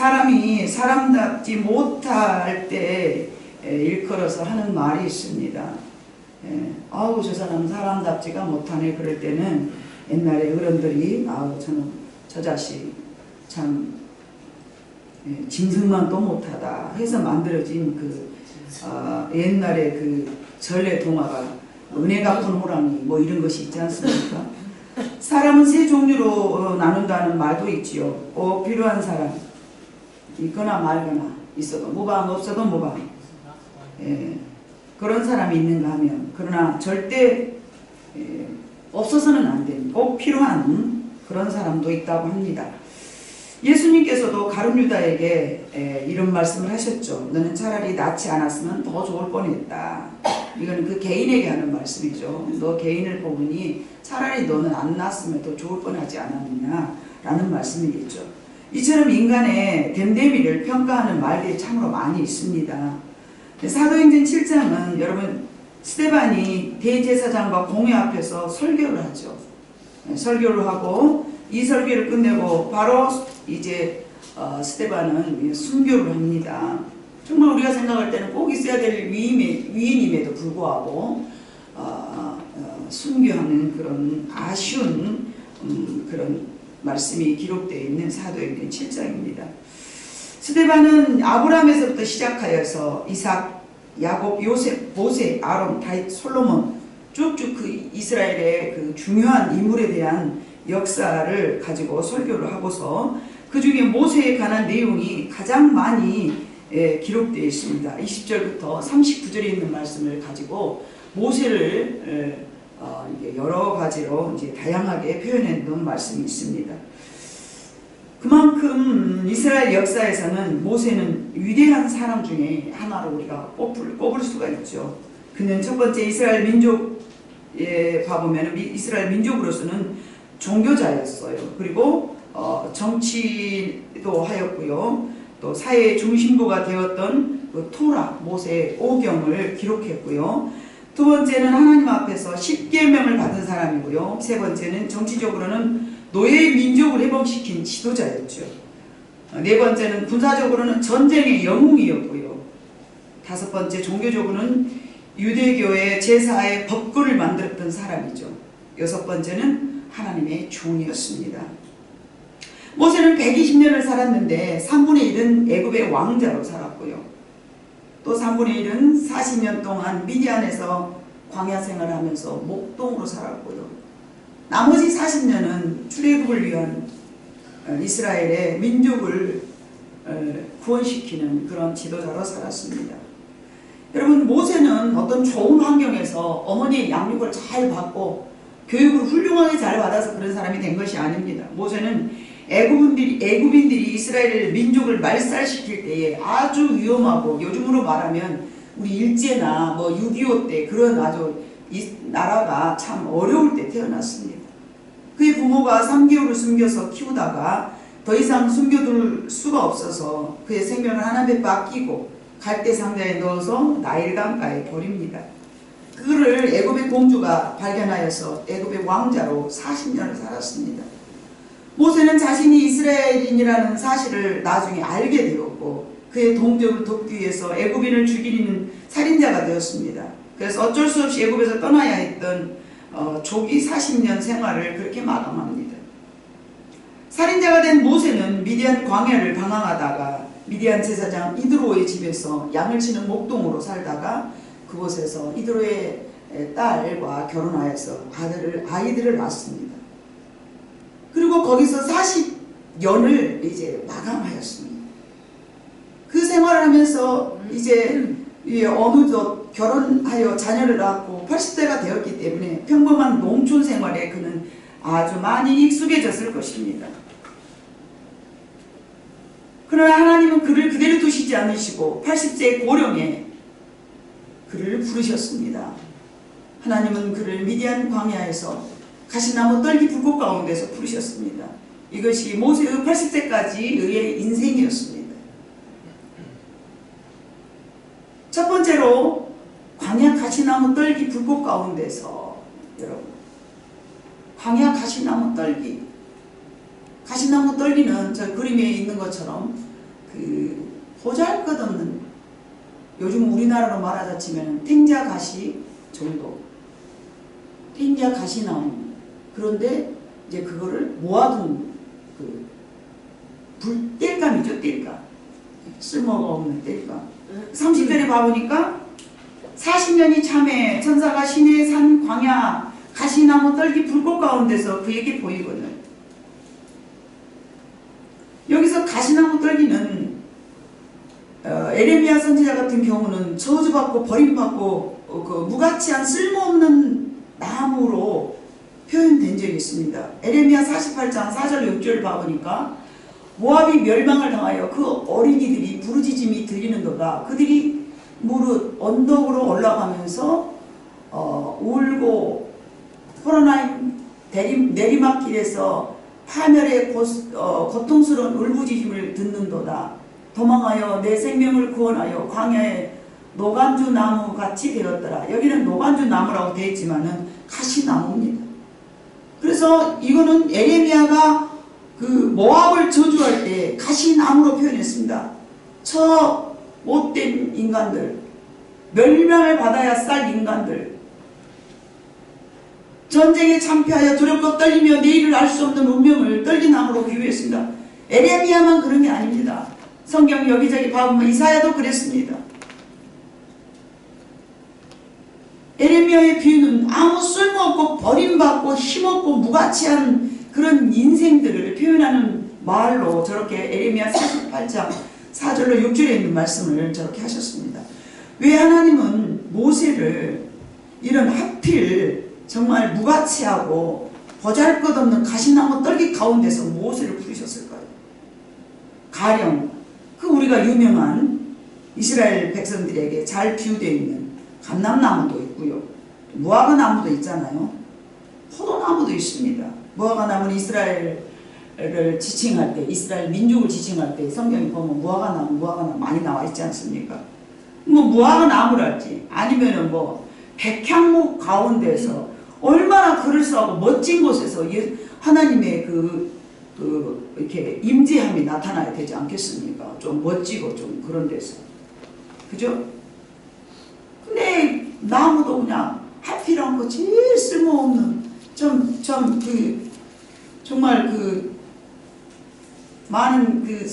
사람이 사람답지 못할 때 일컬어서 하는 말이 있습니다. 아우 저 사람 사람답지가 못하네. 그럴 때는 옛날에 어른들이 아우 저는 저 자식 참 짐승만도 못하다 해서 만들어진 옛날에 전래 동화가 은혜 갚은 호랑이 뭐 이런 것이 있지 않습니까? 사람은 세 종류로 나눈다는 말도 있지요. 꼭 필요한 사람, 있거나 말거나, 있어도 무방 없어도 무방. 그런 사람이 있는가 하면, 그러나 절대 없어서는 안 되는 꼭 필요한 그런 사람도 있다고 합니다. 예수님께서도 가룟 유다에게 이런 말씀을 하셨죠. 너는 차라리 낳지 않았으면 더 좋을 뻔했다. 이거는 그 개인에게 하는 말씀이죠. 너 개인을 보니 차라리 너는 안 낳았으면 더 좋을 뻔하지 않았느냐 라는 말씀이겠죠. 이처럼 인간의 됨됨이를 평가하는 말들이 참으로 많이 있습니다. 사도행전 7장은 여러분 스데반이 대제사장과 공회 앞에서 설교를 하죠. 설교를 하고 이 설교를 끝내고 바로 이제 스데반은 순교를 합니다. 정말 우리가 생각할 때는 꼭 있어야 될 위인임에도 불구하고 순교하는 그런 아쉬운 그런 말씀이 기록되어 있는 사도행전 7장입니다. 스데반은 아브라함에서부터 시작하여서 이삭, 야곱, 요셉, 모세, 아론, 다윗, 솔로몬 쭉쭉 그 이스라엘의 그 중요한 인물에 대한 역사를 가지고 설교를 하고서 그 중에 모세에 관한 내용이 가장 많이 기록되어 있습니다. 20절부터 39절에 있는 말씀을 가지고 모세를 여러 가지로 이제 다양하게 표현해 놓은 말씀이 있습니다. 그만큼 이스라엘 역사에서는 모세는 위대한 사람 중에 하나로 우리가 꼽을 수가 있죠. 그는 첫 번째 이스라엘 민족에 봐보면 이스라엘 민족으로서는 종교자였어요. 그리고 정치도 하였고요. 또 사회의 중심부가 되었던 그 토라, 모세의 오경을 기록했고요. 두 번째는 하나님 앞에서 10계명을 받은 사람이고요. 세 번째는 정치적으로는 노예의 민족을 회복시킨 지도자였죠. 네 번째는 군사적으로는 전쟁의 영웅이었고요. 다섯 번째 종교적으로는 유대교의 제사의 법규를 만들었던 사람이죠. 여섯 번째는 하나님의 종이었습니다. 모세는 120년을 살았는데 3분의 1은 애굽의 왕자로 살았고요. 또 3분의 1은 40년 동안 미디안에서 광야 생활을 하면서 목동으로 살았고요. 나머지 40년은 출애굽을 위한 이스라엘의 민족을 구원시키는 그런 지도자로 살았습니다. 여러분 모세는 어떤 좋은 환경에서 어머니의 양육을 잘 받고 교육을 훌륭하게 잘 받아서 그런 사람이 된 것이 아닙니다. 모세는 애굽인들이 이스라엘 민족을 말살시킬 때에 아주 위험하고 요즘으로 말하면 우리 일제나 뭐 6.25 때 그런 아주 이 나라가 참 어려울 때 태어났습니다. 그의 부모가 3개월을 숨겨서 키우다가 더 이상 숨겨둘 수가 없어서 그의 생명을 하나님께 맡기고 갈대 상자에 넣어서 나일강가에 버립니다. 그를 애굽의 공주가 발견하여서 애굽의 왕자로 40년을 살았습니다. 모세는 자신이 이스라엘인이라는 사실을 나중에 알게 되었고 그의 동족을 돕기 위해서 애굽인을 죽이는 살인자가 되었습니다. 그래서 어쩔 수 없이 애굽에서 떠나야 했던 조기 40년 생활을 그렇게 마감합니다. 살인자가 된 모세는 미디안 광야를 방황하다가 미디안 제사장 이드로의 집에서 양을 치는 목동으로 살다가 그곳에서 이드로의 딸과 결혼하여서 아이들을 낳았습니다. 그리고 거기서 40년을 이제 마감하였습니다. 그 생활을 하면서 이제 어느덧 결혼하여 자녀를 낳았고 80대가 되었기 때문에 평범한 농촌 생활에 그는 아주 많이 익숙해졌을 것입니다. 그러나 하나님은 그를 그대로 두시지 않으시고 80세 고령에 그를 부르셨습니다. 하나님은 그를 미디안 광야에서 가시나무 떨기 불꽃 가운데서 부르셨습니다. 이것이 모세의 80세까지의 인생이었습니다. 첫 번째로 광야 가시나무 떨기 불꽃 가운데서 여러분 광야 가시나무 떨기 가시나무 떨기는 저 그림에 있는 것처럼 그 보잘것없는, 요즘 우리나라로 말하자치면 탱자가시 정도, 탱자가시 나무. 그런데 이제 그거를 모아둔 그 땔감이죠, 땔감. 쓸모가 없는 땔감. 30절에 봐보니까 40년이 참에 천사가 시내의 산 광야 가시나무 떨기 불꽃 가운데서 그에게 보이거든. 여기서 가시나무 떨기는 에레미야 선지자 같은 경우는 저주받고 버림받고 그 무가치한 쓸모없는 나무로 표현된 적이 있습니다. 에레미야 48장 4절 6절 봐보니까 모압이 멸망을 당하여 그 어린이들이 부르짖음이 들리는도다. 그들이 무릇 언덕으로 올라가면서 울고 호로나임 내리막길에서 파멸의 고통스러운 울부짖음을 듣는도다. 도망하여 내 생명을 구원하여 광야에 노간주 나무 같이 되었더라. 여기는 노간주 나무라고 되어 있지만은 가시나무입니다. 그래서 이거는 에레미야가 그 모압을 저주할 때 가시나무로 표현했습니다. 저 못된 인간들, 멸망을 받아야 쌀 인간들, 전쟁에 참패하여 두렵고 떨리며 내일을 알 수 없는 운명을 떨기나무로 비유했습니다. 에레미야만 그런 게 아닙니다. 성경 여기저기 봐보면 이사야도 그랬습니다. 에레미야의 비유는 아무 쓸모없고 버림받고 힘없고 무가치한 그런 인생들을 표현하는 말로 저렇게 에레미야 48장 4절로 6절에 있는 말씀을 저렇게 하셨습니다. 왜 하나님은 모세를 이런 하필 정말 무가치하고 보잘것없는 가시나무 떨기 가운데서 모세를 부르셨을까요? 가령 그 우리가 유명한 이스라엘 백성들에게 잘 비유되어 있는 감람나무도 있고요. 무화과나무도 있잖아요. 포도나무도 있습니다. 무화과나무는 이스라엘을 지칭할 때, 이스라엘 민족을 지칭할 때 성경에 보면 무화과나무 많이 나와 있지 않습니까? 뭐 무화과나무랄지 아니면은 뭐 백향목 가운데서 얼마나 그럴싸하고 멋진 곳에서 하나님의 이렇게 임재함이 나타나야 되지 않겠습니까? 좀 멋지고 좀 그런 데서. 그죠? 근데 나무도 그냥 하필한 거 제일 쓸모없는 정말 많은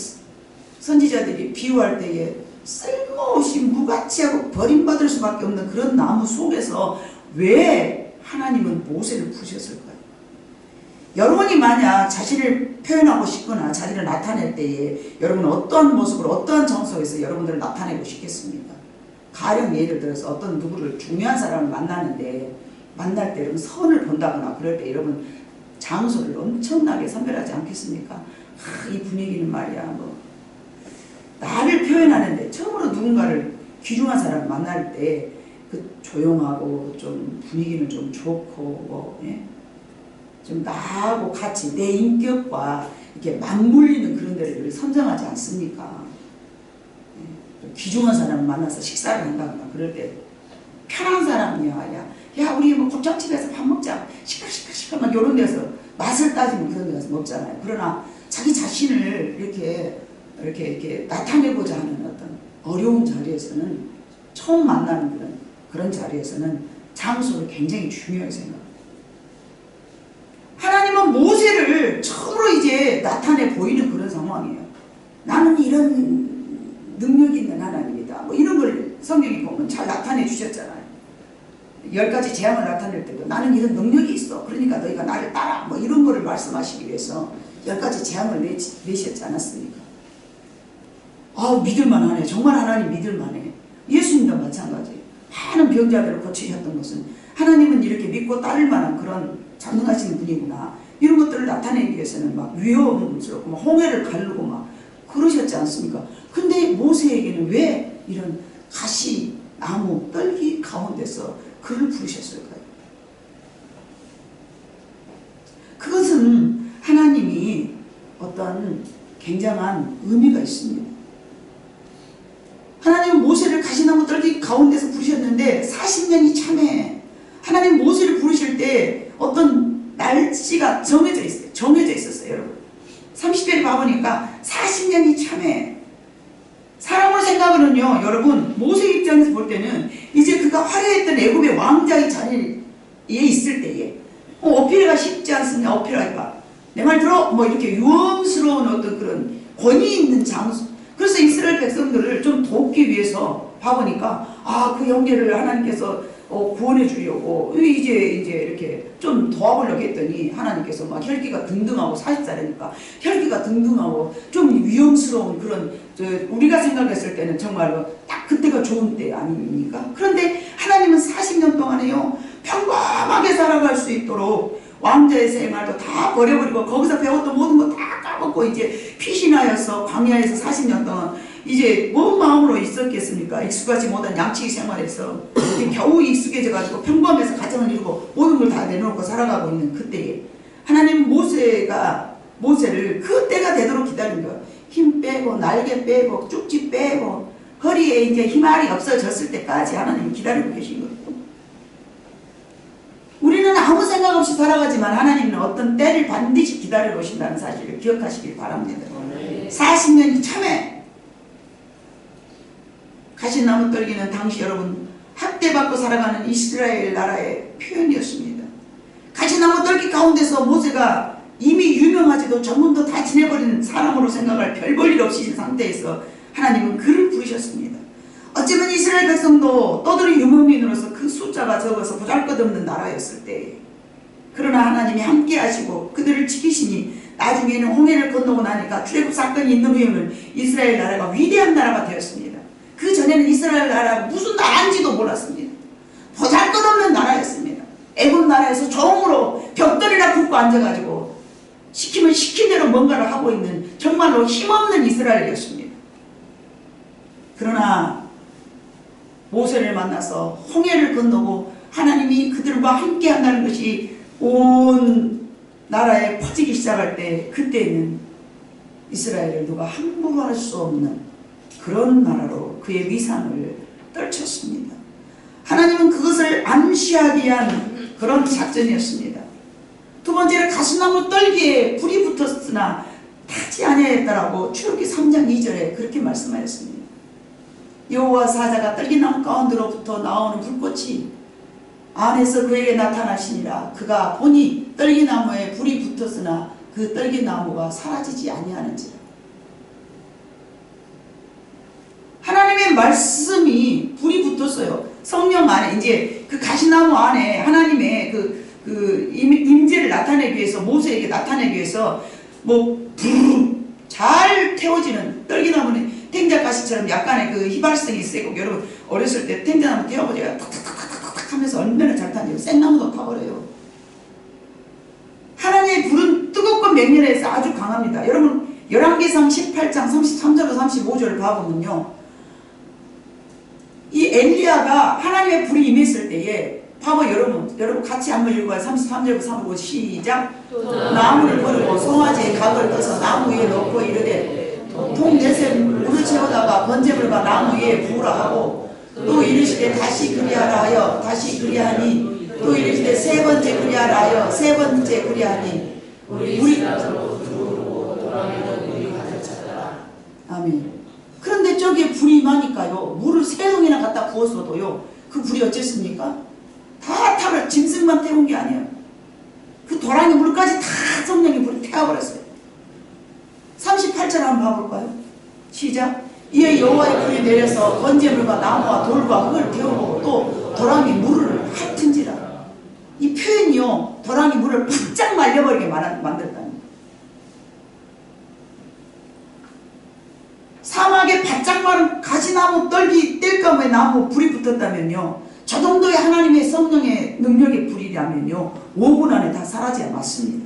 선지자들이 비유할 때에 쓸모없이 무가치하고 버림받을 수밖에 없는 그런 나무 속에서 왜 하나님은 모세를 부르셨을까요? 여러분이 만약 자신을 표현하고 싶거나 자신을 나타낼 때에 여러분은 어떠한 모습으로 어떠한 정석에서 여러분들을 나타내고 싶겠습니까? 가령 예를 들어서 어떤 누구를 중요한 사람을 만나는데 만날 때 여러분 선을 본다거나 그럴 때 여러분 장소를 엄청나게 선별하지 않겠습니까? 이 분위기는 말이야 뭐 나를 표현하는데 처음으로 누군가를 귀중한 사람을 만날 때 그 조용하고 좀 분위기는 좀 좋고 좀 나하고 같이 내 인격과 이렇게 맞물리는 그런 데를 선정하지 않습니까? 귀중한 사람을 만나서 식사를 한다거나 그럴 때 편한 사람이야. 야 우리 뭐 곱창집에서 밥 먹자. 시끌시끌 막 이런 데서 맛을 따지는 그런 데서 먹잖아요. 그러나 자기 자신을 이렇게 나타내고자 하는 어떤 어려운 자리에서는 처음 만나는 그런 자리에서는 장소를 굉장히 중요하게 생각합니다. 하나님은 모세를 처음으로 이제 나타내 보이는 그런 상황이에요. 나는 이런 능력이 있는 하나님이다. 뭐 이런 걸 성경에 보면 잘 나타내 주셨잖아요. 10가지 재앙을 나타낼 때도 나는 이런 능력이 있어. 그러니까 너희가 나를 따라. 뭐 이런 거를 말씀하시기 위해서 10가지 재앙을 내셨지 않았습니까? 믿을만하네. 정말 하나님 믿을만해. 예수님도 마찬가지. 많은 병자들을 고치셨던 것은 하나님은 이렇게 믿고 따를 만한 그런 전능하신 분이구나. 이런 것들을 나타내기 위해서는 막 위험스럽고 막 홍해를 가르고 막 그러셨지 않습니까? 근데 모세에게는 왜 이런 가시, 나무, 떨기 가운데서 그를 부르셨을까요? 그것은 하나님이 어떤 굉장한 의미가 있습니다. 하나님은 모세를 가시나무 떨기 가운데서 부르셨는데 40년이 참에 하나님 모세를 부르실 때 어떤 날짜가 정해져 있었어요. 여러분. 30절에 봐보니까 40년이 참에 사람으로 생각하면요, 여러분, 모세 입장에서 볼 때는 이제 그가 화려했던 애굽의 왕자의 자리에 있을 때에 어필하기가 쉽지 않습니다. 어필하기가. 내 말 들어? 뭐 이렇게 유엄스러운 어떤 그런 권위 있는 장소. 그래서 이스라엘 백성들을 좀 돕기 위해서 봐보니까 그 형제를 하나님께서 구원해 주려고 이제 이렇게 좀 도와보려고 했더니 하나님께서 막 혈기가 등등하고 40살이니까 혈기가 등등하고 좀 위험스러운 그런 우리가 생각했을 때는 정말로 딱 그때가 좋은 때 아닙니까? 그런데 하나님은 40년 동안에요 평범하게 살아갈 수 있도록 왕자의 생활도 다 버려버리고 거기서 배웠던 모든 거 다 까먹고 이제 피신하여서 광야에서 40년 동안 이제 뭔 마음으로 있었겠습니까? 익숙하지 못한 양치기 생활에서 겨우 익숙해져가지고 평범해서 가정을 이루고 모든 걸 다 내놓고 살아가고 있는 그때에 하나님 모세를 그때가 되도록 기다린 거예요. 힘 빼고 날개 빼고 쭉지 빼고 허리에 이제 힘알이 없어졌을 때까지 하나님이 기다리고 계신 거예요. 우리는 아무 생각 없이 살아가지만 하나님은 어떤 때를 반드시 기다려 오신다는 사실을 기억하시길 바랍니다. 40년이 참에 가시나무 떨기는 당시 여러분 학대받고 살아가는 이스라엘 나라의 표현이었습니다. 가시나무 떨기 가운데서 모세가 이미 유명하지도 전문도 다 지내버린 사람으로 생각할 별 볼 일 없이 상태에서 하나님은 그를 부르셨습니다. 어쩌면 이스라엘 백성도 떠돌이 유목민으로서 그 숫자가 적어서 보잘것없는 나라였을 때 그러나 하나님이 함께 하시고 그들을 지키시니 나중에는 홍해를 건너고 나니까 출애굽 사건이 있는 후에는 이스라엘 나라가 위대한 나라가 되었습니다. 그 전에는 이스라엘 나라가 무슨 나라인지도 몰랐습니다. 보잘것없는 나라였습니다. 애굽 나라에서 종으로 벽돌이나 굽고 앉아가지고 시키면 시킨 대로 뭔가를 하고 있는 정말로 힘없는 이스라엘이었습니다. 그러나 모세를 만나서 홍해를 건너고 하나님이 그들과 함께 한다는 것이 온 나라에 퍼지기 시작할 때 그때는 이스라엘을 누가 함부로 할 수 없는 그런 나라로 그의 위상을 떨쳤습니다. 하나님은 그것을 암시하기 위한 그런 작전이었습니다. 두 번째로 가시나무 떨기에 불이 붙었으나 타지 아니하였다라고 출애굽기 3장 2절에 그렇게 말씀하였습니다. 여호와 사자가 떨기나무 가운데로부터 나오는 불꽃이 안에서 그에게 나타나시니라. 그가 보니 떨기나무에 불이 붙었으나 그 떨기나무가 사라지지 아니하는지라. 하나님의 말씀이 불이 붙었어요. 성령 안에 이제 그 가시나무 안에 하나님의 그 임재를 나타내기 위해서 모세에게 나타내기 위해서 잘 태워지는 떨기나무는 탱자가시처럼 약간의 그 휘발성이 세고 여러분 어렸을 때 탱자나무 태워보세요. 탁탁탁탁탁 하면서 얼마나 잘 타는지 생나무도 타버려요. 하나님의 불은 뜨겁고 맹렬해서 아주 강합니다. 여러분 열왕기상 18장 33절로 35절을 봐보면요. 이 엘리야가 하나님의 불이 임했을 때에 봐봐 여러분 같이 한번 읽어요. 33절부터 35절 시작. 나무를 버리고 송아지의 각을 떠서 나무 위에 놓고 이르되 통넷에 물을 채우다가 번제물과 나무 위에 부으라 하고 또 이르시되 다시 그리하라 하여 다시 그리하니 또 이르시되 세 번째 그리하라 하여 세 번째 그리하니 우리 아멘. 그런데 저기에 불이 임하니까요 물을 세 동이나 갖다 부었어도요 그 불이 어쨌습니까? 다 타버려. 짐승만 태운 게 아니에요. 그 도랑이 물까지 다 성령이 불이 태워버렸어요. 38절 한번 봐볼까요? 시작. 이에 여호와의 불이 내려서 번제물과 나무와 돌과 흙을 태우고 또 도랑이 물을 핥은지라. 이 표현이요 도랑이 물을 바짝 말려버리게 만들었다는 거예요. 사막에 바짝 마른 가시나무 떨기 뗄감에 나무 불이 붙었다면요 저 정도의 하나님의 성령의 능력의 불이라면요 5분 안에 다 사라져야 맞습니다.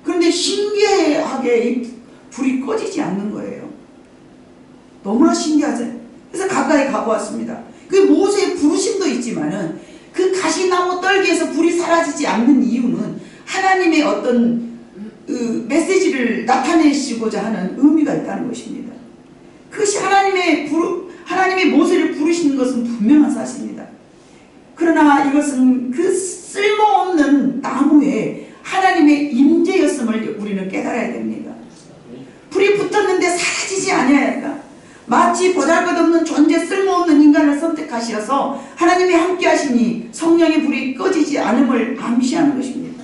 그런데 신기하게 이 불이 꺼지지 않는 거예요. 너무나 신기하죠. 그래서 가까이 가고 왔습니다. 그 모세의 부르심도 있지만은 그 가시나무 떨기에서 불이 사라지지 않는 이유는 하나님의 어떤 메시지를 나타내시고자 하는 의미가 있다는 것입니다. 그것이 하나님이 모세를 부르시는 것은 분명한 사실입니다. 그러나 이것은 그 쓸모없는 나무에 하나님의 임재였음을 우리는 깨달아야 됩니다. 불이 붙었는데 사라지지 아니하였다. 마치 보잘것없는 존재 쓸모없는 인간을 선택하셔서 하나님이 함께 하시니 성령의 불이 꺼지지 않음을 암시하는 것입니다.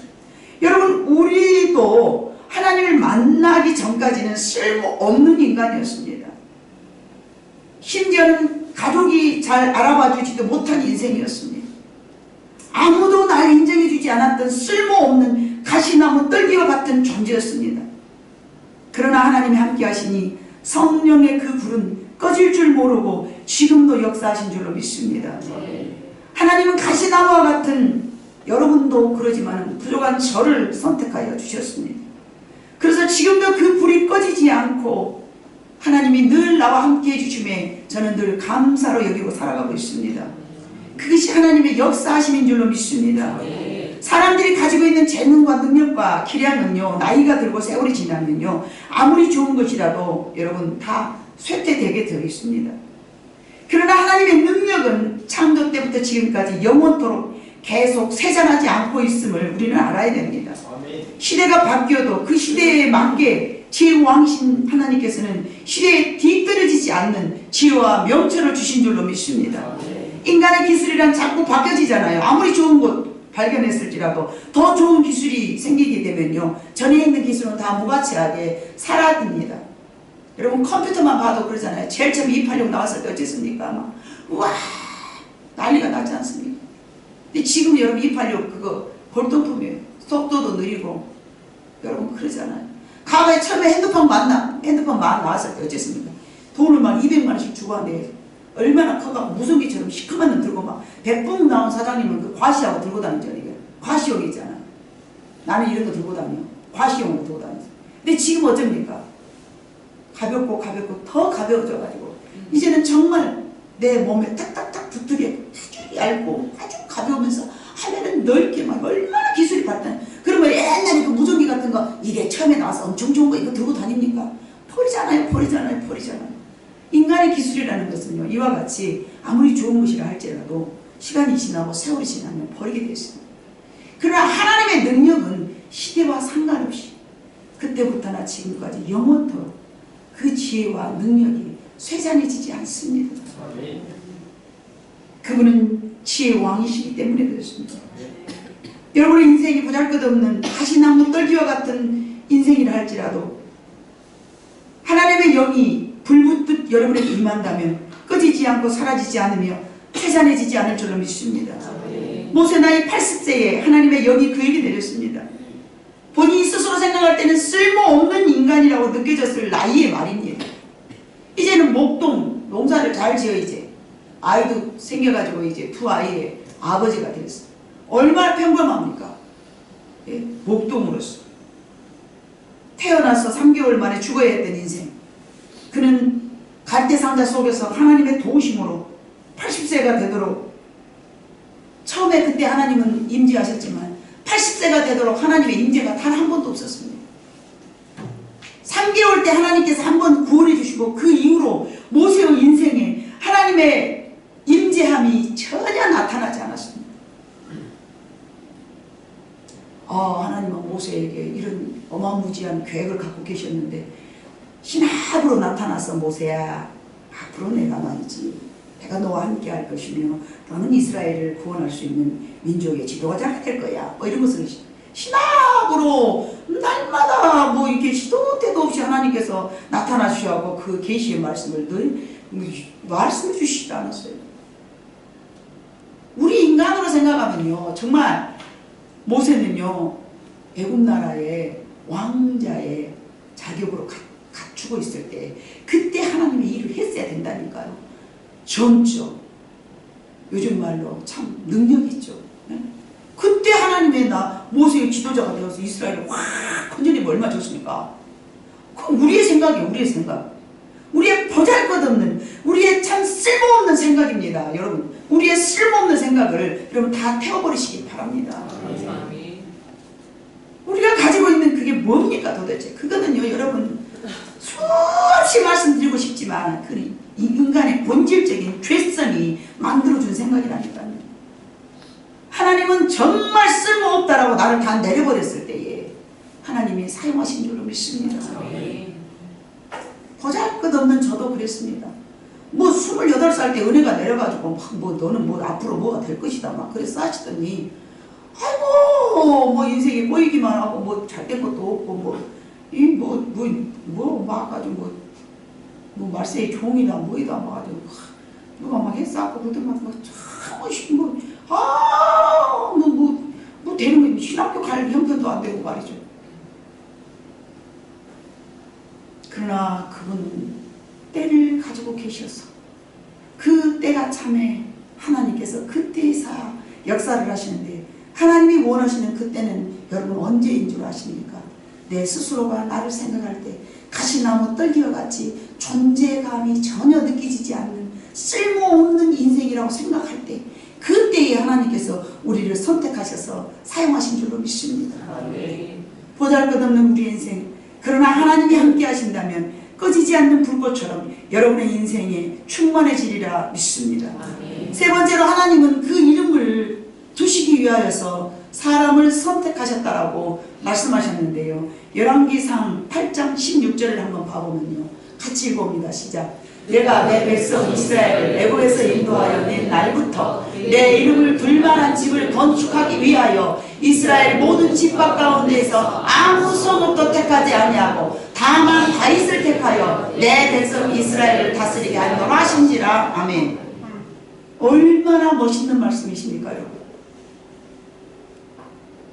여러분, 우리도 하나님을 만나기 전까지는 쓸모없는 인간이었습니다. 심지어는 가족이 잘 알아봐 주지도 못한 인생이었습니다. 아무도 날 인정해 주지 않았던 쓸모없는 가시나무 떨기와 같은 존재였습니다. 그러나 하나님이 함께 하시니 성령의 그 불은 꺼질 줄 모르고 지금도 역사하신 줄로 믿습니다. 하나님은 가시나무와 같은, 여러분도 그러지만 부족한 저를 선택하여 주셨습니다. 그래서 지금도 그 불이 꺼지지 않고 하나님이 늘 나와 함께 해주심에 저는 늘 감사로 여기고 살아가고 있습니다. 그것이 하나님의 역사하심인 줄로 믿습니다. 사람들이 가지고 있는 재능과 능력과 기량은요, 나이가 들고 세월이 지나면요, 아무리 좋은 것이라도 여러분 다 쇠퇴되게 되어 있습니다. 그러나 하나님의 능력은 창조 때부터 지금까지 영원토록 계속 쇠잔하지 않고 있음을 우리는 알아야 됩니다. 시대가 바뀌어도 그 시대에 맞게 제5왕신 하나님께서는 시대에 뒤떨어지지 않는 지혜와 명철을 주신 줄로 믿습니다. 인간의 기술이란 자꾸 바뀌어지잖아요. 아무리 좋은 것 발견했을지라도 더 좋은 기술이 생기게 되면요, 전에 있는 기술은 다 무가치하게 사라집니다. 여러분, 컴퓨터만 봐도 그러잖아요. 제일 처음 286 나왔을 때 어땠습니까? 막 우와 난리가 나지 않습니까? 근데 지금 여러분 286 그거 골동품이에요. 속도도 느리고. 여러분 그러잖아요. 과거에 처음에 핸드폰만 나왔을 때 어쨌습니까? 돈을 막 200만 원씩 주고 하는데 얼마나 커갖고 무성기처럼 시커먼 놈 들고 막 백봉 나온 사장님은 그 과시하고 들고 다니잖아요. 이게 과시용이 있잖아. 나는 이런 거 들고 다녀. 과시용으로 들고 다니죠. 근데 지금 어쩝니까? 가볍고 더 가벼워져가지고 이제는 정말 내 몸에 딱딱딱 붙게 아주 얇고 아주 가벼우면서 하면은 넓게 막 얼마나 기술이 발달. 그러면 옛날에 그 무전기 같은 거 이게 처음에 나와서 엄청 좋은 거 이거 들고 다닙니까? 버리잖아요. 인간의 기술이라는 것은요, 이와 같이 아무리 좋은 것이라 할지라도 시간이 지나고 세월이 지나면 버리게 되어 있습니다. 그러나 하나님의 능력은 시대와 상관없이 그때부터나 지금까지 영원토록 그 지혜와 능력이 쇠잔해지지 않습니다. 그분은 지혜의 왕이시기 때문에 그렇습니다. 여러분의 인생이 보잘것없는 가시나무 떨기와 같은 인생이라 할지라도 하나님의 영이 불붙듯 여러분에게 임한다면 꺼지지 않고 사라지지 않으며 쇠잔해지지 않을 줄로 믿습니다. 모세 나이 80세에 하나님의 영이 그에게 내렸습니다. 본인이 스스로 생각할 때는 쓸모없는 인간이라고 느껴졌을 나이의 말입니다. 이제는 목동 농사를 잘 지어 이제 아이도 생겨가지고 이제 두 아이의 아버지가 됐어요. 얼마나 평범합니까? 예? 목동으로서 태어나서 3개월 만에 죽어야 했던 인생. 그는 갈대상자 속에서 하나님의 도우심으로 80세가 되도록, 처음에 그때 하나님은 임재하셨지만 80세가 되도록 하나님의 임재가 단 한 번도 없었습니다. 3개월 때 하나님께서 한 번 구원해 주시고 그 이후로 모세의 인생에 하나님의 임재함이 전혀 나타나지 않았습니다. 하나님은 모세에게 이런 어마무지한 계획을 갖고 계셨는데 신압으로 나타나서 모세야, 앞으로 내가 말이지, 내가 너와 함께 할 것이며 너는 이스라엘을 구원할 수 있는 민족의 지도자가 될 거야, 뭐 이런 것을 신압으로 날마다 뭐 이렇게 시도 때도 없이 하나님께서 나타나시고 그 계시의 말씀을 늘 말씀해 주시지 않았어요. 우리 인간으로 생각하면요, 정말 모세는요 애굽 나라의 왕자의 자격으로 갖추고 있을 때 그때 하나님의 일을 했어야 된다니까요. 젊죠. 요즘 말로 참 능력 있죠. 그때 하나님의 모세의 지도자가 되어서 이스라엘을 확 건져내면 얼마 좋습니까? 그건 우리의 생각이에요. 우리의 생각. 우리의 보잘것없는, 우리의 참 쓸모없는 생각입니다. 여러분, 우리의 쓸모없는 생각을 여러분 다 태워버리시기 바랍니다. 우리가 가지고 있는 그게 뭡니까 도대체? 그거는요 여러분 수없이 말씀드리고 싶지만 그 인간의 본질적인 죄성이 만들어준 생각이라니까요. 하나님은 정말 쓸모없다라고 나를 다 내려버렸을 때에 하나님이 사용하신 줄로 믿습니다. 보잘것 보잘것없는 저도 그랬습니다. 뭐 28살 때 은혜가 내려가지고 뭐 너는 뭐 앞으로 뭐가 될 것이다 막 그래서 하시더니 아이고 뭐 인생이 꼬이기만 하고 뭐 잘된 것도 없고 막 가지고 뭐 말세의 종이다 뭐이다 막 가지고 누가 막 했었고 그러더만 뭐 되는 거 신학교 갈 형편도 안 되고 말이죠. 그러나 그분은 때를 가지고 계셔서 그 때가 참에 하나님께서 그때에서 역사를 하시는데 하나님이 원하시는 그때는 여러분 언제인 줄 아십니까? 내 스스로가 나를 생각할 때 가시나무 떨기와 같이 존재감이 전혀 느껴지지 않는 쓸모없는 인생이라고 생각할 때 그때에 하나님께서 우리를 선택하셔서 사용하신 줄로 믿습니다. 보잘것없는 우리 인생 그러나 하나님이 함께 하신다면 꺼지지 않는 불꽃처럼 여러분의 인생에 충만해지리라 믿습니다. 세 번째로 하나님은 그 이름을 두시기 위하여서 사람을 선택하셨다라고 말씀하셨는데요. 열왕기상 8장 16절을 한번 봐보면요. 같이 읽어봅니다. 시작. 내가 내 백성 이스라엘을 애굽에서 인도하여 낸 날부터 내 이름을 둘만한 집을 건축하기 위하여 이스라엘 모든 집합 가운데에서 아무 성읍도 택하지 아니하고 다만 다윗을 택하여 내 백성 이스라엘을 다스리게 하노라 하신지라. 아멘. 얼마나 멋있는 말씀이십니까 여러분.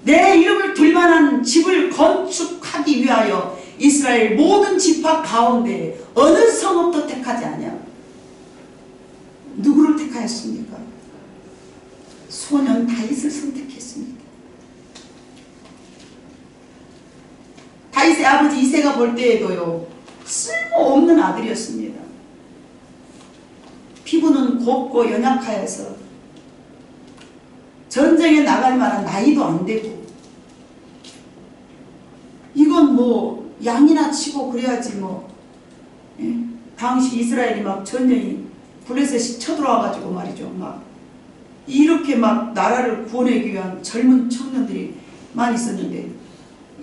내 이름을 둘만한 집을 건축하기 위하여 이스라엘 모든 집합 가운데 어느 성읍도 택하지 아니하고 누구를 택하였습니까? 소년 다윗을 선택했습니다. 다윗의 아버지 이새가 볼 때에도요 쓸모없는 아들이었습니다. 피부는 곱고 연약하여서 전쟁에 나갈 만한 나이도 안 되고 이건 뭐 양이나 치고 그래야지 뭐 당시 이스라엘이 막 전쟁이 블레셋이 쳐들어와가지고 말이죠 막 이렇게 막 나라를 구원하기 위한 젊은 청년들이 많이 있었는데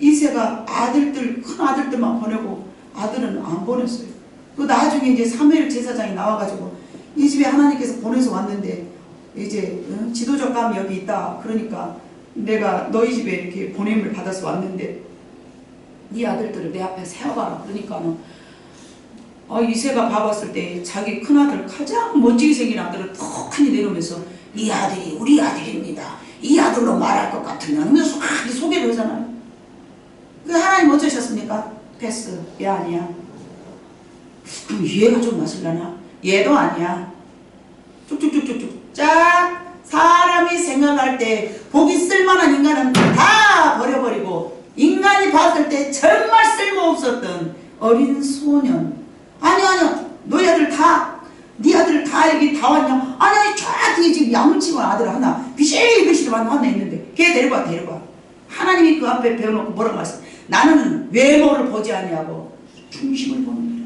이새가 아들들 큰 아들들만 보내고 아들은 안 보냈어요. 그 나중에 이제 사무엘 제사장이 나와가지고 이 집에 하나님께서 보내서 왔는데 이제 지도적 감이 여기 있다. 그러니까 내가 너희 집에 이렇게 보냄을 받아서 왔는데 네 아들들을 내 앞에 세워봐라. 그러니까는 이새가 봐봤을 때 자기 큰아들 가장 멋지게 생긴 아들을 턱하니 내놓으면서 이 아들이 우리 아들입니다. 이 아들로 말할 것 같으면 하면서 소개를 하잖아요. 그 하나님 어쩌셨습니까? 패스. 얘 아니야. 그럼 얘가 좀 맞으려나? 얘도 아니야. 쭉쭉쭉쭉쭉 쫙 사람이 생각할 때 보기 쓸만한 인간은 다 버려버리고 인간이 봤을 때 정말 쓸모없었던 어린 소년. 아니요 너희 아들 다 네 아들 다 여기 다 왔냐? 아니 쫙 뒤에 지금 야물치고 아들 하나 비실비실 하나 있는데 걔 데려가. 하나님이 그 앞에 배워놓고 뭐라고 말씀? 나는 외모를 보지 아니하고 중심을 보는 거야.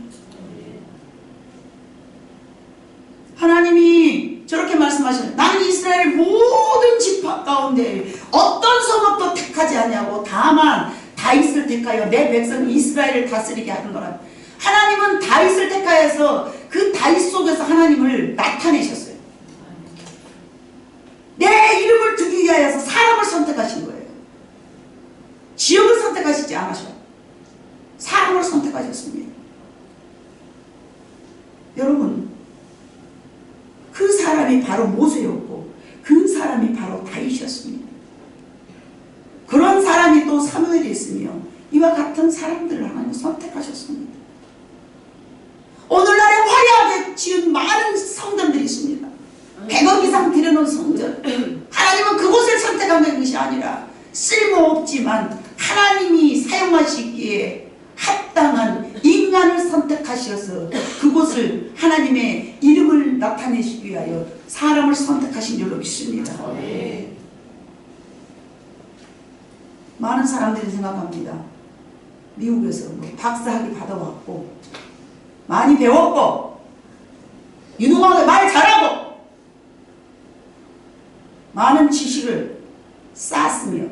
하나님이 저렇게 말씀하시는 나는 이스라엘 모든 집합 가운데 어떤 성읍도 택하지 아니하고 다만 다윗을 택하여 내 백성 이스라엘을 다스리게 하는거라. 하나님은 다윗을 택하여서 그 다윗 속에서 하나님을 나타내셨어요. 내 이름을 두기 위하여서 사람을 선택하신 거예요. 지역을 선택하시지 않으셔. 사람을 선택하셨습니다. 여러분 그 사람이 바로 모세였고 그 사람이 바로 다윗이었습니다. 그런 사람이 또 사무엘이 있으며 이와 같은 사람들을 하나님 선택하셨습니다. 오늘날에 화려하게 지은 많은 성전들이 있습니다. 100억 이상 들여놓은 성전. 하나님은 그곳을 선택한 것이 아니라 쓸모없지만 하나님이 사용하시기에 합당한 인간을 선택하셔서 그곳을 하나님의 이름을 나타내시기 위하여 사람을 선택하신 줄로 믿습니다. 많은 사람들이 생각합니다. 미국에서 뭐 박사학위 받아왔고 많이 배웠고 유능하게 말 잘하고 많은 지식을 쌓았으며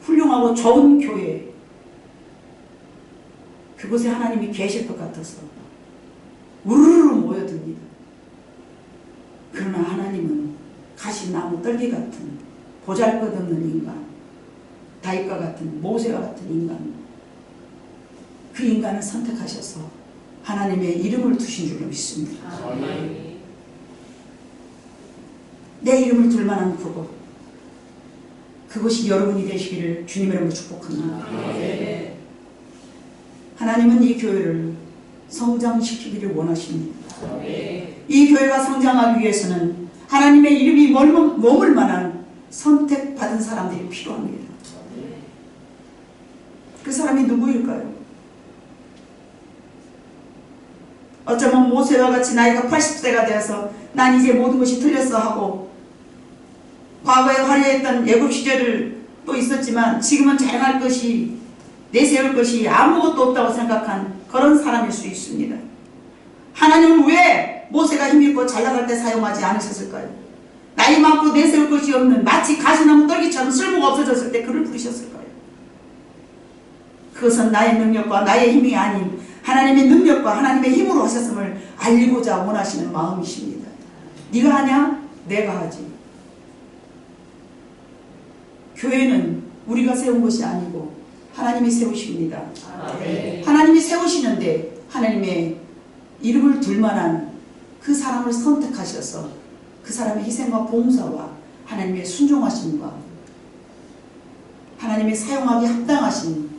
훌륭하고 좋은 교회 그곳에 하나님이 계실 것 같아서 우르르 모여듭니다. 그러나 하나님은 가시나무 떨기 같은 보잘것없는 인간, 다윗과 같은 모세와 같은 인간, 그 인간을 선택하셔서 하나님의 이름을 두신 줄로 믿습니다. 아멘. 내 이름을 둘 만한 그곳이 여러분이 되시기를 주님의 이름으로 축복합니다. 아멘. 하나님은 이 교회를 성장시키기를 원하십니다. 아멘. 이 교회가 성장하기 위해서는 하나님의 이름이 머물 만한 선택받은 사람들이 필요합니다. 그 사람이 누구일까요? 어쩌면 모세와 같이 나이가 80세가 되어서 난 이제 모든 것이 틀렸어 하고 과거에 화려했던 애굽 시절을 또 있었지만 지금은 자랑할 것이 내세울 것이 아무것도 없다고 생각한 그런 사람일 수 있습니다. 하나님은 왜 모세가 힘있고 잘나갈 때 사용하지 않으셨을까요? 나이 많고 내세울 것이 없는 마치 가시나무 떨기처럼 쓸모가 없어졌을 때 그를 부르셨을까요? 그것은 나의 능력과 나의 힘이 아닌 하나님의 능력과 하나님의 힘으로 하셨음을 알리고자 원하시는 마음이십니다. 네가 하냐? 내가 하지. 교회는 우리가 세운 것이 아니고 하나님이 세우십니다. 아멘. 하나님이 세우시는데 하나님의 이름을 둘 만한 그 사람을 선택하셔서 그 사람의 희생과 봉사와 하나님의 순종하심과 하나님의 사용하기 합당하신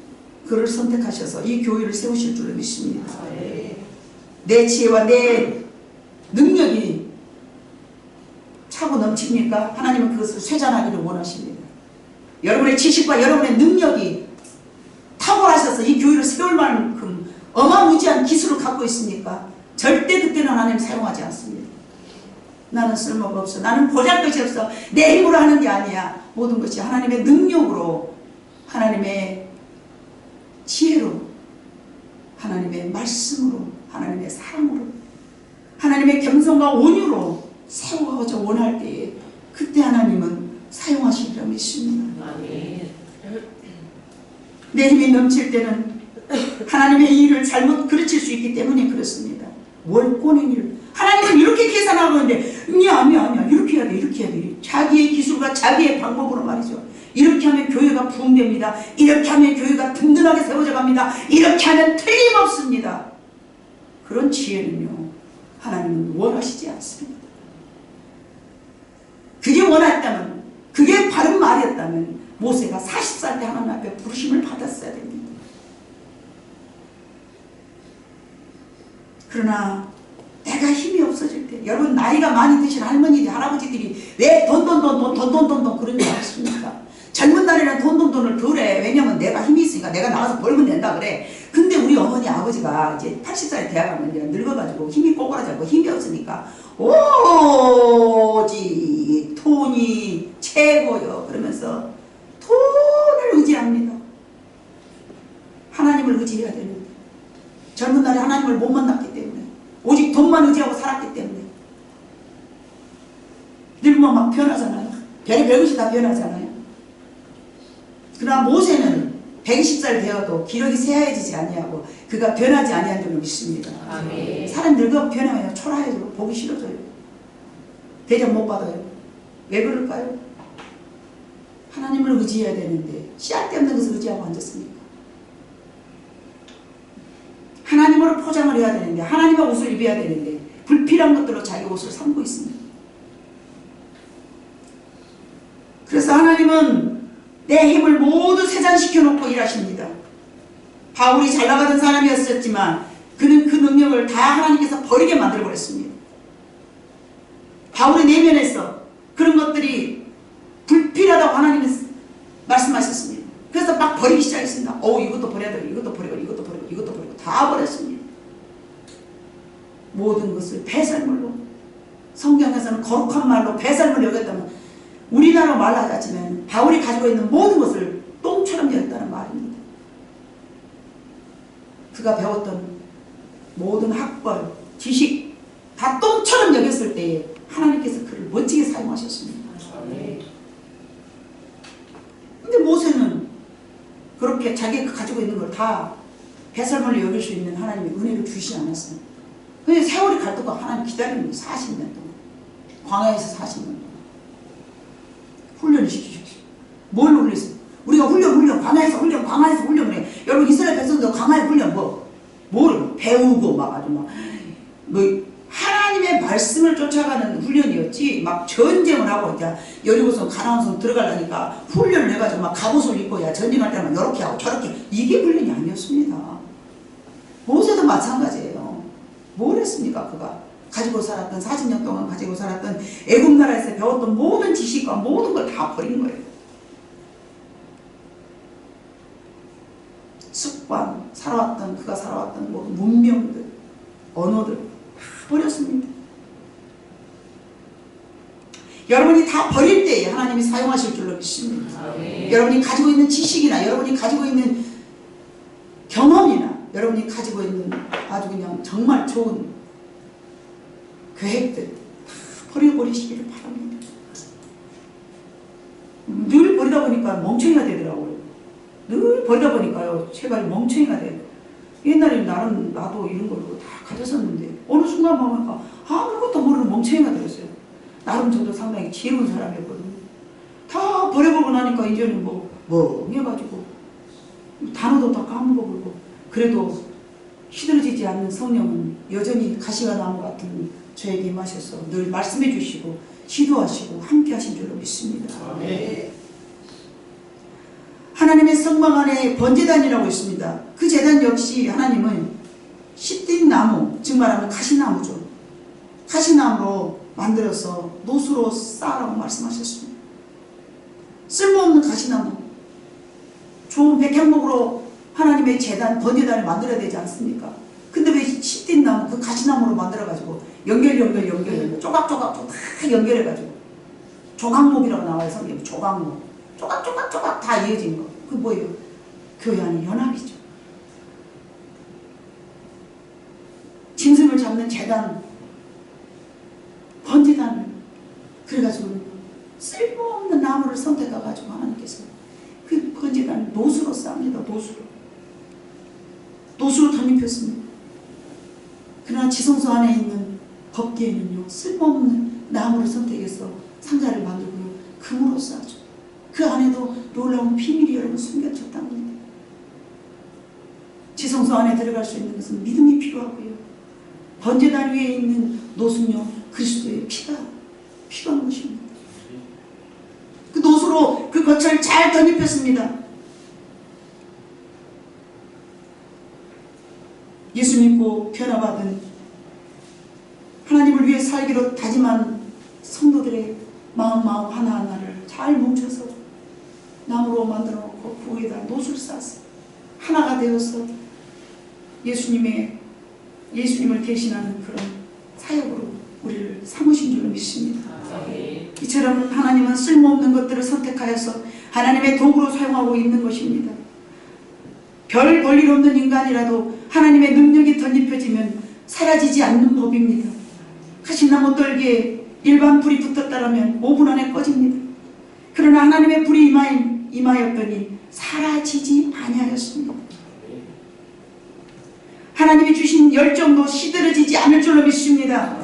그를 선택하셔서 이 교회를 세우실 줄을 믿습니다. 내 지혜와 내 능력이 차고 넘칩니까? 하나님은 그것을 쇠잔하기를 원하십니다. 여러분의 지식과 여러분의 능력이 탁월하셔서 이 교회를 세울 만큼 어마무지한 기술을 갖고 있습니까? 절대 그때는 하나님 사용하지 않습니다. 나는 쓸모가 없어. 나는 보잘것이 없어. 내 힘으로 하는 게 아니야. 모든 것이 하나님의 능력으로, 하나님의 지혜로, 하나님의 말씀으로, 하나님의 사랑으로, 하나님의 겸손과 온유로 세워가고자 원할 때에 그때 하나님은 사용하시리라 믿습니다. 아멘. 내 힘이 넘칠 때는 하나님의 일을 잘못 그르칠 수 있기 때문에 그렇습니다. 뭘 꼬내기를 하나님은 이렇게 계산하고 있는데 아니야 이렇게 해야 돼. 자기의 기술과 자기의 방법으로 말이죠. 이렇게 하면 교회가 부흥됩니다. 이렇게 하면 교회가 든든하게 세워져 갑니다. 이렇게 하면 틀림없습니다. 그런 지혜는요 하나님은 원하시지 않습니다. 그게 원했다면, 그게 바른 말이었다면 모세가 40살 때 하나님 앞에 부르심을 받았어야 됩니다. 그러나 내가 힘이 없어질 때, 여러분 나이가 많이 드신 할머니들, 할아버지들이 왜 돈 그런 줄 아십니까? 젊은 날에는 돈을 덜 해. 왜냐면 내가 힘이 있으니까 내가 나가서 벌면 된다 그래. 근데 우리 어머니 아버지가 이제 80살에 대학가면 이제 늙어가지고 힘이 꼬꾸라지고 힘이 없으니까 오직 돈이 최고요 그러면서 돈을 의지합니다. 하나님을 의지해야 되는데 젊은 날에 하나님을 못 만났기 때문에 오직 돈만 의지하고 살았기 때문에 늙으면 막 변하잖아요. 별의 것이 다 변하잖아요. 그러나 모세는 120살 되어도 기력이 쇠하여지지 아니하고 그가 변하지 아니한 줄로 믿습니다. 아멘. 사람 늙어 변하면 초라해져. 보기 싫어져요. 대접 못 받아요. 왜 그럴까요? 하나님을 의지해야 되는데 씨앗되없는 것을 의지하고 앉았습니까? 하나님으로 포장을 해야 되는데 하나님의 옷을 입어야 되는데 불필요한 것들로 자기 옷을 삼고 있습니다. 그래서 하나님은 내 힘을 모두 세잔시켜 놓고 일하십니다. 바울이 잘 나가던 사람이었지만 그는 그 능력을 다 하나님께서 버리게 만들어버렸습니다. 바울의 내면에서 그런 것들이 불필요하다고 하나님이 말씀하셨습니다. 그래서 막 버리기 시작했습니다. 이것도 버려야 되고 이것도 버리고 다 버렸습니다. 모든 것을 배설물로, 성경에서는 거룩한 말로 배설물을 여겼다면 우리나라 말로 하자면 바울이 가지고 있는 모든 것을 똥처럼 여겼다는 말입니다. 그가 배웠던 모든 학벌, 지식 다 똥처럼 여겼을 때에 하나님께서 그를 멋지게 사용하셨습니다. 근데 모세는 그렇게 자기가 가지고 있는 걸 다 배설물로 여길 수 있는 하나님의 은혜를 주시지 않았어요. 근데 세월이 갈 동안 하나님 기다리는 거예요. 40년 동안. 광야에서 40년 동안. 훈련을 시키셨어요. 뭘 훈련했어요? 우리가 훈련, 광야에서 훈련 그래. 여러분 이스라엘 백성도 광야의 훈련 뭘 배우고 막 아주 막 하나님의 말씀을 쫓아가는 훈련이었지 막 전쟁을 하고 이제 여리고성 가나안성 들어가려니까 훈련을 해가지고 막 갑옷을 입고 야 전쟁할 때만 이렇게 하고 저렇게 이게 훈련이 아니었습니다. 모세도 마찬가지예요. 뭘 했습니까? 그가 가지고 살았던 40년 동안 가지고 살았던 애굽 나라에서 배웠던 모든 지식과 모든 걸 다 버린 거예요. 습관, 그가 살아왔던 모든 문명들, 언어들 다 버렸습니다. 여러분이 다 버릴 때에 하나님이 사용하실 줄로 믿습니다. 여러분이 가지고 있는 지식이나 여러분이 가지고 있는 경험이나 여러분이 가지고 있는 아주 그냥 정말 좋은 계획들 다 버려버리시기를 바랍니다. 늘 버리다 보니까 멍청이가 되더라고요. 늘 버리다 보니까요, 제발 멍청이가 돼요. 옛날에 나도 이런 걸로 다 가졌었는데 어느 순간 보니까 아무것도 모르는 멍청이가 되었어요. 나름 저도 상당히 지혜로운 사람이었거든요. 다 버려보고 나니까 이제는 해가지고 단어도 다 까먹어버리고 그래도 시들어지지 않는 성령은 여전히 가시가 나무 같은 저에게 임하셔서 늘 말씀해 주시고 지도하시고 함께 하신 줄로 믿습니다. 아멘. 하나님의 성막 안에 번제단이라고 있습니다. 그 제단 역시 하나님은 시띠 나무, 즉 말하면 가시나무죠. 가시나무로 만들어서 노수로 쌓으라고 말씀하셨습니다. 쓸모없는 가시나무, 좋은 백향목으로 하나님의 제단, 번제단을 만들어야 되지 않습니까? 근데 왜 시띠 나무, 그 가시나무로 만들어가지고 연결 조각조각 다 연결해가지고 조각목이라고 나와요. 성경에 조각목, 조각 다 이어진 거. 그 뭐예요? 교회 안의 연합이죠. 짐승을 잡는 제단, 번제단을 그래가지고 쓸모없는 나무를 선택해가지고 하나님께서 그 번제단을 노수로 쌉니다. 노수로 덧입혔습니다. 그러나 지성소 안에 있는 법궤에는요, 쓸모없는 나무를 선택해서 상자를 만들고요, 금으로 싸죠. 그 안에도 놀라운 비밀이 여러분 숨겨졌답니다. 지성소 안에 들어갈 수 있는 것은 믿음이 필요하고요, 번제단 위에 있는 노수요, 그리스도의 피가 필요한 것입니다. 그 노수로 그 겉을 잘 덧입혔습니다. 예수 믿고 변화받은 하나님을 위해 살기로 다짐한 성도들의 마음 하나하나를 잘 뭉쳐서 나무로 만들어 놓고 그 위에다 노수를 쌓았어요. 하나가 되어서 예수님을 대신하는 그런 사역으로 우리를 삼으신 줄로 믿습니다. 이처럼 하나님은 쓸모없는 것들을 선택하여서 하나님의 도구로 사용하고 있는 것입니다. 별 볼일 없는 인간이라도 하나님의 능력이 덧입혀지면 사라지지 않는 법입니다. 가시나무 떨기에 일반 불이 붙었다라면 5분 안에 꺼집니다. 그러나 하나님의 불이 임하였더니 사라지지 아니하였습니다. 하나님이 주신 열정도 시들어지지 않을 줄로 믿습니다.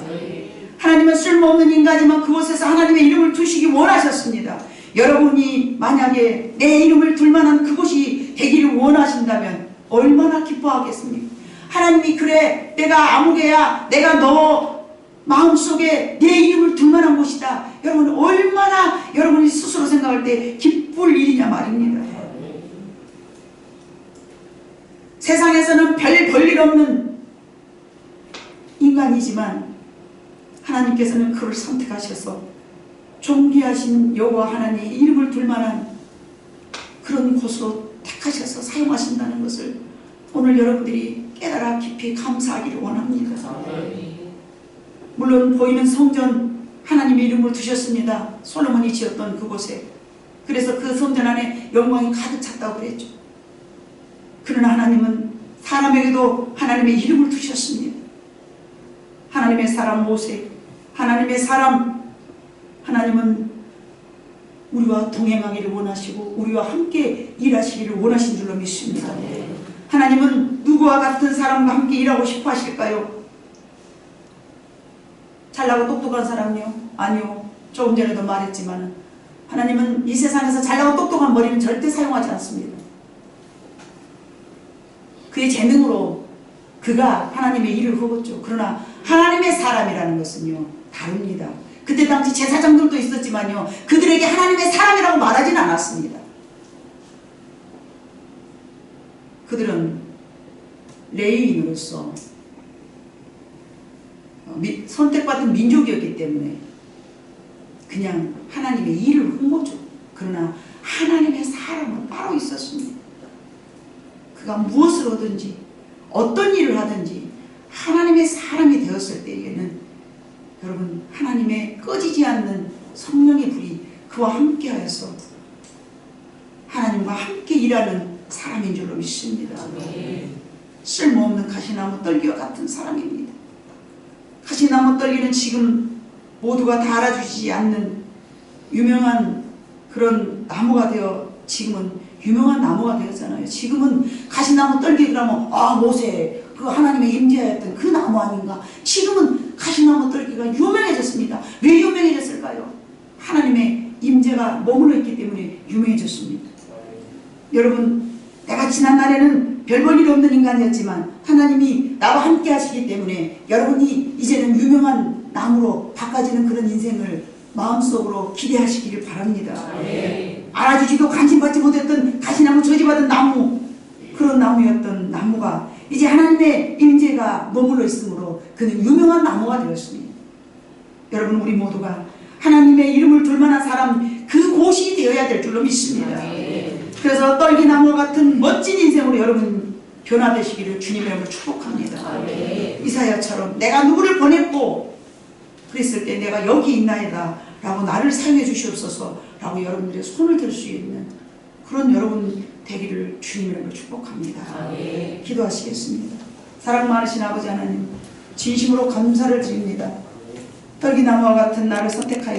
하나님은 쓸모없는 인간이지만 그곳에서 하나님의 이름을 두시기 원하셨습니다. 여러분이 만약에 내 이름을 둘 만한 그곳이 되기를 원하신다면 얼마나 기뻐하겠습니까? 하나님이 그래, 내가 아무개야, 내가 너 마음속에 내 이름을 둘 만한 곳이다. 여러분 얼마나 여러분이 스스로 생각할 때 기쁠 일이냐 말입니다. 세상에서는 별 볼일 없는 인간이지만 하나님께서는 그를 선택하셔서 존귀하신 여호와 하나님의 이름을 둘 만한 그런 곳으로 택하셔서 사용하신다는 것을 오늘 여러분들이 깨달아 깊이 감사하기를 원합니다. 물론 보이는 성전 하나님의 이름을 두셨습니다. 솔로몬이 지었던 그곳에. 그래서 그 성전 안에 영광이 가득 찼다고 그랬죠. 그러나 하나님은 사람에게도 하나님의 이름을 두셨습니다. 하나님의 사람 모세, 하나님의 사람, 하나님은 우리와 동행하기를 원하시고 우리와 함께 일하시기를 원하신 줄로 믿습니다. 하나님은 누구와 같은 사람과 함께 일하고 싶어 하실까요? 잘나고 똑똑한 사람이요? 아니요. 조금 전에도 말했지만 하나님은 이 세상에서 잘나고 똑똑한 머리는 절대 사용하지 않습니다. 그의 재능으로 그가 하나님의 일을 허었죠. 그러나 하나님의 사람이라는 것은요 다릅니다. 그때 당시 제사장들도 있었지만요 그들에게 하나님의 사람이라고 말하지는 않았습니다. 그들은 레위인으로서 선택받은 민족이었기 때문에 그냥 하나님의 일을 한 거죠. 그러나 하나님의 사람은 따로 있었습니다. 그가 무엇을 하든지 어떤 일을 하든지 하나님의 사람이 되었을 때에는 여러분 하나님의 꺼지지 않는 성령의 불이 그와 함께 하여서 하나님과 함께 일하는 사람인 줄로 믿습니다. 쓸모없는 가시나무 떨기와 같은 사람입니다. 가시나무 떨기는 지금 모두가 다 알아주지 않는 유명한 그런 나무가 되어 지금은 유명한 나무가 되었잖아요. 지금은 가시나무 떨기 그러면 모세 그 하나님의 임재하였던 그 나무 아닌가. 지금은 가시나무 떨기가 유명해졌습니다. 왜 유명해졌을까요? 하나님의 임재가 머물러 있기 때문에 유명해졌습니다. 여러분 내가 지난날에는 별 볼 일 없는 인간이었지만 하나님이 나와 함께 하시기 때문에 여러분이 이제는 유명한 나무로 바꿔지는 그런 인생을 마음속으로 기대하시기를 바랍니다. 알아주지도 관심받지 못했던 가시나무 저지받은 나무 그런 나무였던 나무가 이제 하나님의 임재가 머물러 있으므로 그는 유명한 나무가 되었습니다. 여러분 우리 모두가 하나님의 이름을 둘만한 사람 그곳이 되어야 될 줄로 믿습니다. 그래서 떨기나무 같은 멋진 인생으로 여러분 변화되시기를 주님의 이름으로 축복합니다. 이사야처럼 내가 누구를 보냈고 그랬을 때 내가 여기 있나이다 라고 나를 사용해 주시옵소서 라고 여러분들의 손을 들 수 있는 그런 여러분 되기를 주님의 이름으로 축복합니다. 기도하시겠습니다. 사랑 많으신 아버지 하나님 진심으로 감사를 드립니다. 떨기나무와 같은 나를 선택하여